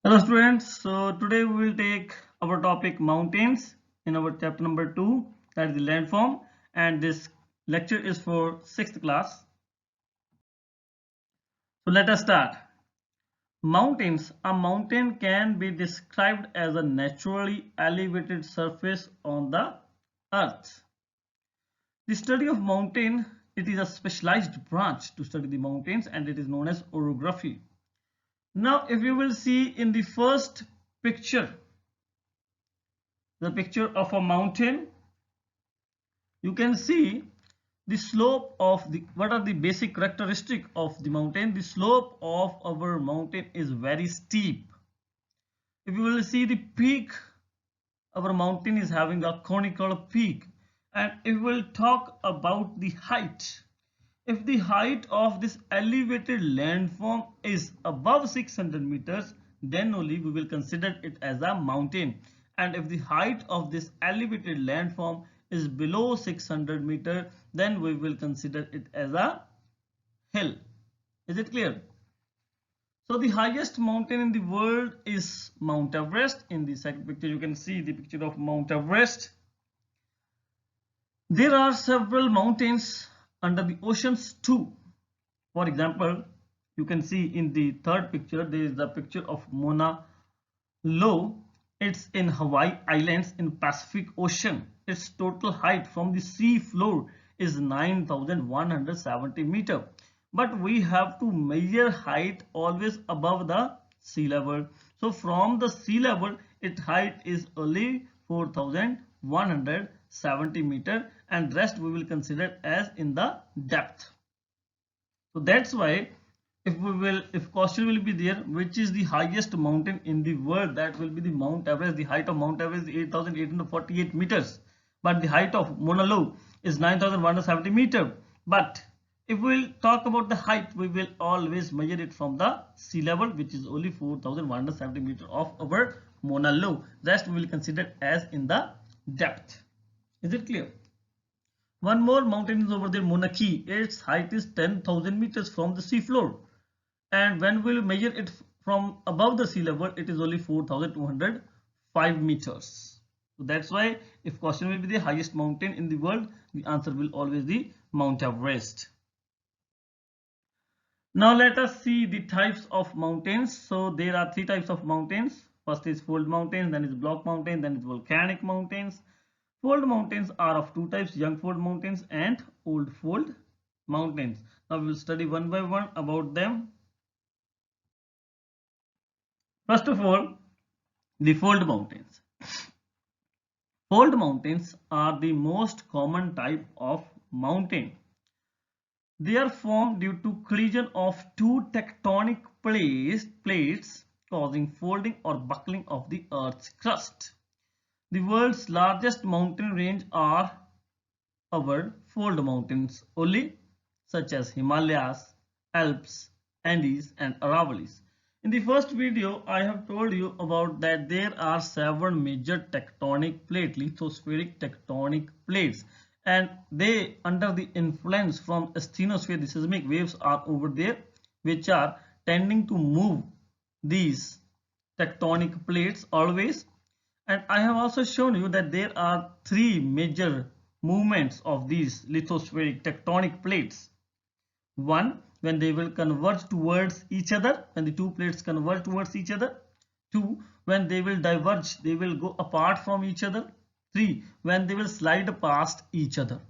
Hello students, so today we will take our topic mountains in our chapter number 2, that is the landform, and this lecture is for 6th class. So let us start. Mountains. A mountain can be described as a naturally elevated surface on the earth. The study of mountain, it is a specialized branch to study the mountains and it is known as orography. Now if you will see in the first picture, the picture of a mountain, you can see the slope of the what are the basic characteristic of the mountain. The slope of our mountain is very steep. If you will see the peak, our mountain is having a conical peak. And if we will talk about the height, if the height of this elevated landform is above 600 meters, then only we will consider it as a mountain. And if the height of this elevated landform is below 600 meter, then we will consider it as a hill. Is it clear? So the highest mountain in the world is Mount Everest. In the second picture, you can see the picture of Mount Everest. There are several mountains under the oceans too. For example, you can see in the third picture, there is the picture of Mauna Loa. It's in Hawaii Islands in Pacific Ocean. Its total height from the sea floor is 9,170 meters. But we have to measure height always above the sea level. So from the sea level, its height is only 4,170 meters, and rest we will consider as in the depth. So that's why if question will be there, which is the highest mountain in the world, that will be the Mount Everest. The height of Mount Everest is 8,848 meters, but the height of Mauna Loa is 9,170 meters. But if we will talk about the height, we will always measure it from the sea level, which is only 4,170 meters of our Mauna Loa. Rest we will consider as in the depth. Is it clear? One more mountain is over there, Mauna Kea. Its height is 10,000 meters from the sea floor. And when we will measure it from above the sea level, it is only 4,205 meters. So that's why if question will be the highest mountain in the world, the answer will always be Mount Everest. Now let us see the types of mountains. So there are three types of mountains. First is fold mountains, then is block mountain, then is volcanic mountains. Fold mountains are of two types, young fold mountains and old fold mountains. Now we will study one by one about them. First of all, the fold mountains. Fold mountains are the most common type of mountain. They are formed due to collision of two tectonic plates causing folding or buckling of the Earth's crust. The world's largest mountain range are our fold mountains only, such as Himalayas, Alps, Andes and Aravallis. In the first video, I have told you about that there are seven major tectonic plates, lithospheric tectonic plates, and they under the influence from asthenosphere, the seismic waves are over there, which are tending to move these tectonic plates always. And I have also shown you that there are three major movements of these lithospheric tectonic plates. One, when they will converge towards each other, when the two plates converge towards each other. Two, when they will diverge, they will go apart from each other. Three, when they will slide past each other.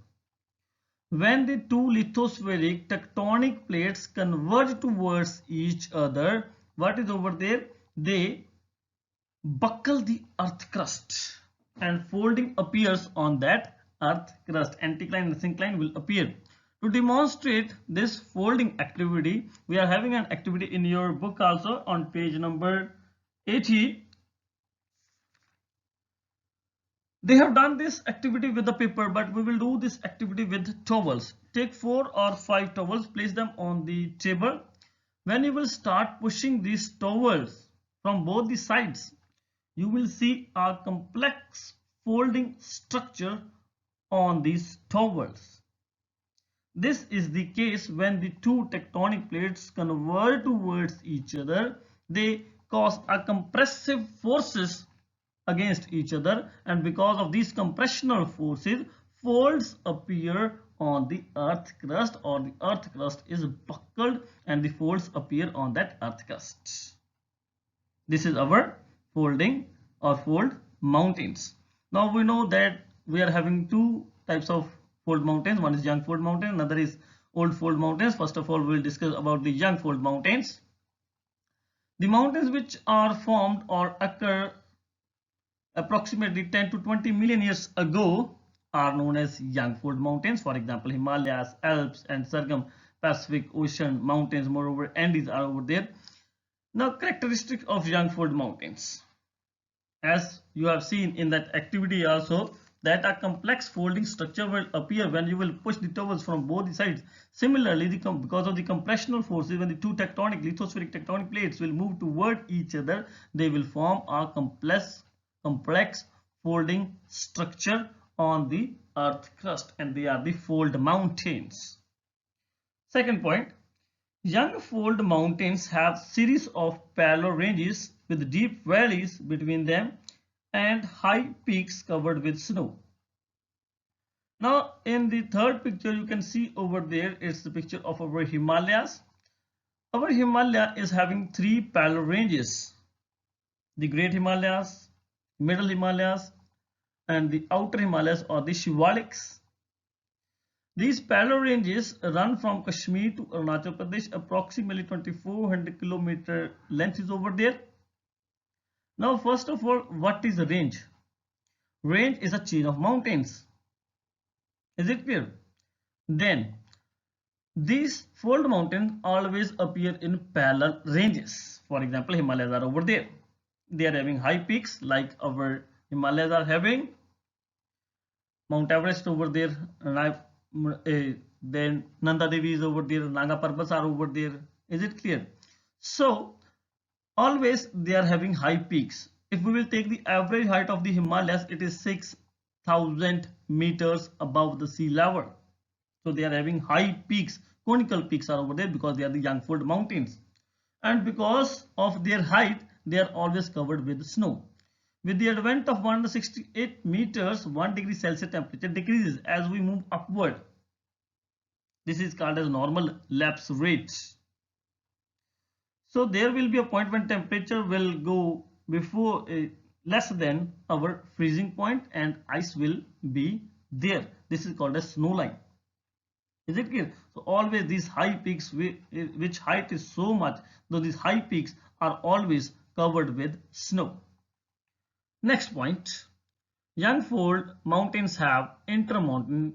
When the two lithospheric tectonic plates converge towards each other, what is over there? They buckle the earth crust and folding appears on that earth crust. Anticline and syncline will appear. To demonstrate this folding activity, we are having an activity in your book also on page number 80. They have done this activity with the paper, but we will do this activity with towels. Take 4 or 5 towels, place them on the table. When you will start pushing these towels from both the sides, you will see a complex folding structure on these towels. This is the case when the two tectonic plates converge towards each other. They cause a compressive forces against each other, and because of these compressional forces, folds appear on the earth crust, or the earth crust is buckled and the folds appear on that earth crust. This is our folding or fold mountains. Now we know that we are having two types of fold mountains. One is young fold mountain, another is old fold mountains. First of all, we will discuss about the young fold mountains. The mountains which are formed or occur approximately 10 to 20 million years ago are known as young fold mountains. For example, Himalayas, Alps, and Pacific Ocean mountains. Moreover, Andes are over there. Now, characteristics of young fold mountains. As you have seen in that activity also, that a complex folding structure will appear when you will push the towers from both the sides. Similarly, because of the compressional forces, when the two lithospheric tectonic plates will move toward each other, they will form a complex folding structure on the earth crust, and they are the fold mountains. Second point, young fold mountains have series of parallel ranges with deep valleys between them and high peaks covered with snow. Now in the third picture you can see over there, it's the picture of our Himalayas. Our Himalaya is having three parallel ranges: the Great Himalayas, Middle Himalayas, and the Outer Himalayas, or the Shivaliks. These parallel ranges run from Kashmir to Arunachal Pradesh. Approximately 2400 kilometer length is over there. Now first of all, what is a range? Range is a chain of mountains. Is it clear? Then these fold mountains always appear in parallel ranges. For example, Himalayas are over there. They are having high peaks like our Himalayas are having. Mount Everest over there, then Nanda Devi is over there, Naga Parvats are over there. Is it clear? So always they are having high peaks. If we will take the average height of the Himalayas, it is 6,000 meters above the sea level. So they are having high peaks, conical peaks are over there because they are the young fold mountains. And because of their height, they are always covered with snow. With the advent of 168 meters, 1 degree Celsius temperature decreases as we move upward. This is called as normal lapse rate. So there will be a point when temperature will go before less than our freezing point and ice will be there. This is called as snow line. Is it clear? So always these high peaks, which height is so much, though these high peaks are always covered with snow. Next point, young fold mountains have intermountain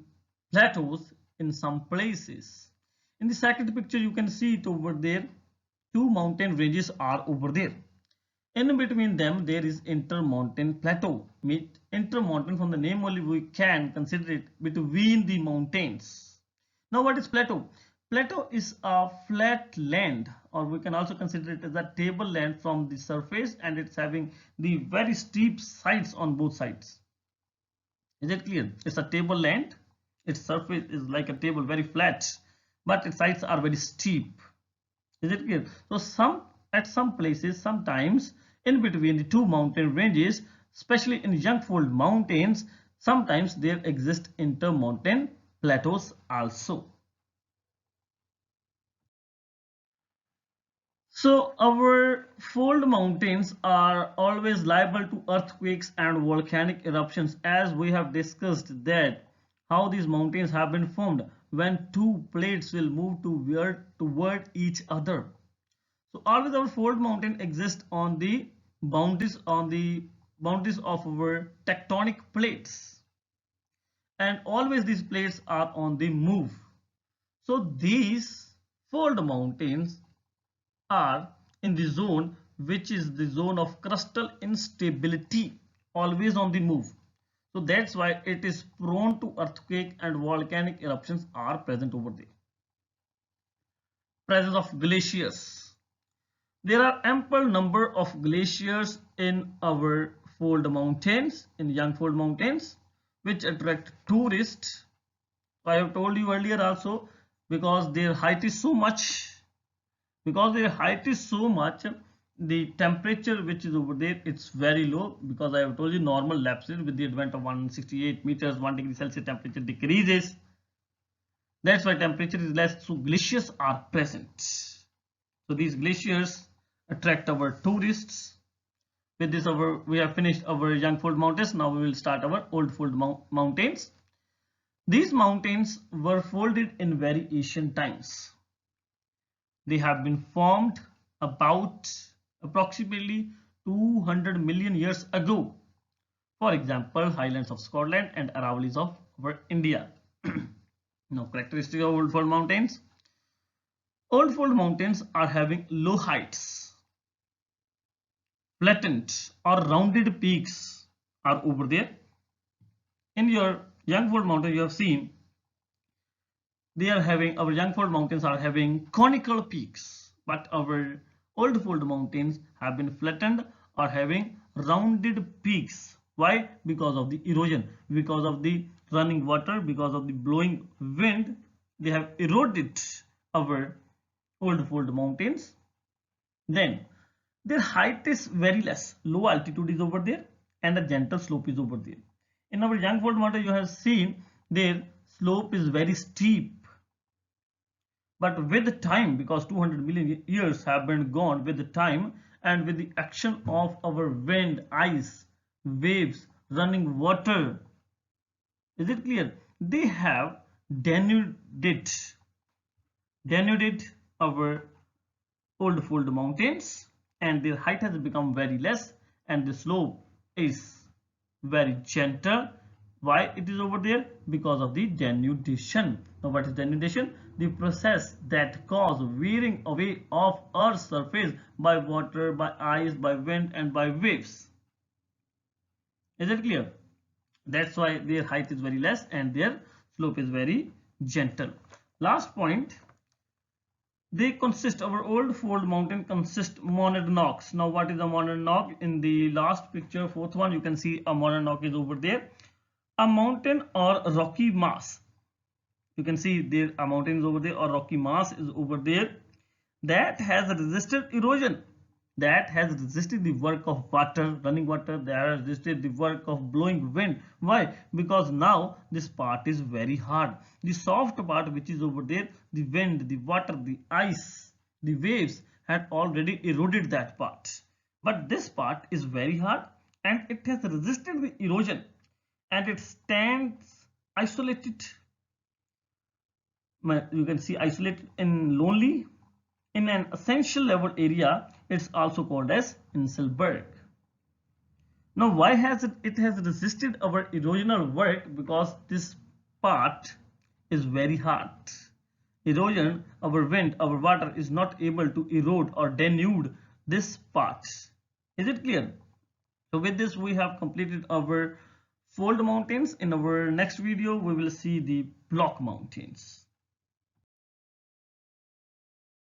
plateaus in some places. In the second picture you can see it over there. Two mountain ranges are over there. In between them there is intermountain plateau. Intermountain, from the name only we can consider it between the mountains. Now what is plateau? Plateau is a flat land, or we can also consider it as a tableland from the surface, and it's having the very steep sides on both sides. Is it clear? It's a tableland. Its surface is like a table, very flat, but its sides are very steep. Is it clear? So at some places, sometimes in between the two mountain ranges, especially in young fold mountains, sometimes there exist intermountain plateaus also. So our fold mountains are always liable to earthquakes and volcanic eruptions, as we have discussed that how these mountains have been formed when two plates will move toward each other. So always our fold mountain exists on the boundaries of our tectonic plates, and always these plates are on the move. So these fold mountains are in the zone which is the zone of crustal instability, always on the move. So that's why it is prone to earthquake and volcanic eruptions are present over there. Presence of glaciers. There are ample number of glaciers in our fold mountains, in young fold mountains, which attract tourists. I have told you earlier also, because their height is so much, the temperature which is over there, it's very low, because I have told you normal lapses with the advent of 168 meters, 1 degree Celsius temperature decreases. That's why temperature is less, so glaciers are present. So these glaciers attract our tourists. With this, we have finished our young fold mountains. Now we will start our old fold mountains. These mountains were folded in very ancient times. They have been formed about approximately 200 million years ago. For example, highlands of Scotland and Aravallis of our India. Now, characteristics of old fold mountains. Old fold mountains are having low heights. Flattened or rounded peaks are over there. In your young fold mountain, you have seen our young fold mountains are having conical peaks, but our old fold mountains have been flattened or having rounded peaks. Why? Because of the erosion, because of the running water, because of the blowing wind, they have eroded our old fold mountains. Then their height is very less, low altitude is over there, and a gentle slope is over there. In our young fold mountain, you have seen their slope is very steep. But with the time, because 200 million years have been gone with the time, and with the action of our wind, ice, waves, running water, is it clear? They have denuded our old fold mountains, and their height has become very less, and the slope is very gentle. Why it is over there? Because of the denudation. Now what is denudation? The process that causes wearing away of Earth's surface by water, by ice, by wind, and by waves. Is it clear? That's why their height is very less and their slope is very gentle. Last point, our old fold mountain consist monadnocks. Now what is a monadnock? In the last picture, fourth one, you can see a monadnock is over there. A mountain or rocky mass. You can see there a mountain is over there, or rocky mass is over there, that has resisted erosion, that has resisted the work of water, running water, that has resisted the work of blowing wind. Why? Because now this part is very hard. The soft part which is over there, the wind, the water, the ice, the waves had already eroded that part. But this part is very hard and it has resisted the erosion, and it stands isolated. You can see isolated and lonely in an essential level area. It's also called as Inselberg. Now why has it has resisted our erosional work? Because this part is very hard. Erosion, our wind, our water is not able to erode or denude this part. Is it clear? So with this we have completed our fold mountains. In our next video we will see the block mountains.